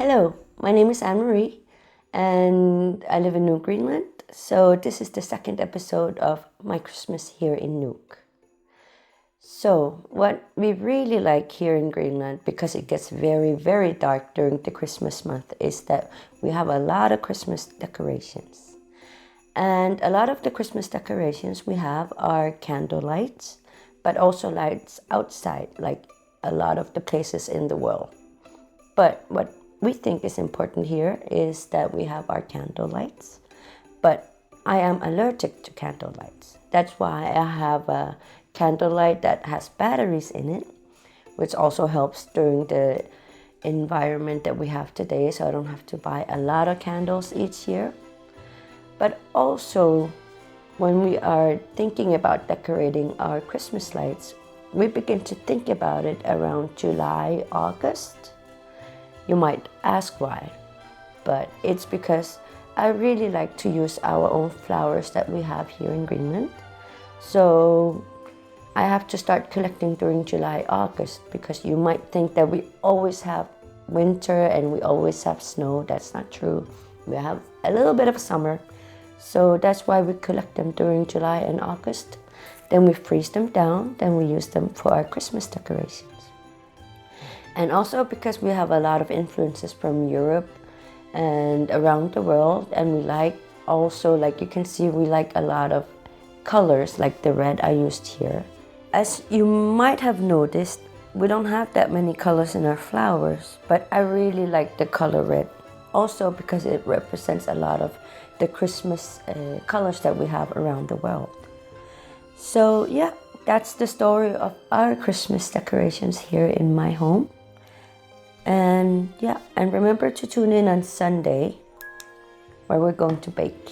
Hello, my name is AneMarie and I live in Nuuk, Greenland. So this is the second episode of my Christmas here in Nuuk. So what we really like here in Greenland, because it gets very, very dark during the Christmas month, is that we have a lot of Christmas decorations. And a lot of the Christmas decorations we have are candle lights, but also lights outside, like a lot of the places in the world. But what we think is important here is that we have our candle lights, but I am allergic to candle lights. That's why I have a candle light that has batteries in it, which also helps during the environment that we have today, so I don't have to buy a lot of candles each year. But also, when we are thinking about decorating our Christmas lights, we begin to think about it around July, August. You might ask why, but it's because I really like to use our own flowers that we have here in Greenland. So I have to start collecting during July, August, because you might think that we always have winter and we always have snow. That's not true. We have a little bit of summer. So that's why we collect them during July and August. Then we freeze them down, then we use them for our Christmas decorations. And also because we have a lot of influences from Europe and around the world, and we like also, like you can see, we like a lot of colors like the red I used here. As you might have noticed, we don't have that many colors in our flowers, but I really like the color red. Also because it represents a lot of the Christmas colors that we have around the world. So yeah, that's the story of our Christmas decorations here in my home. And yeah, and remember to tune in on Sunday where we're going to bake.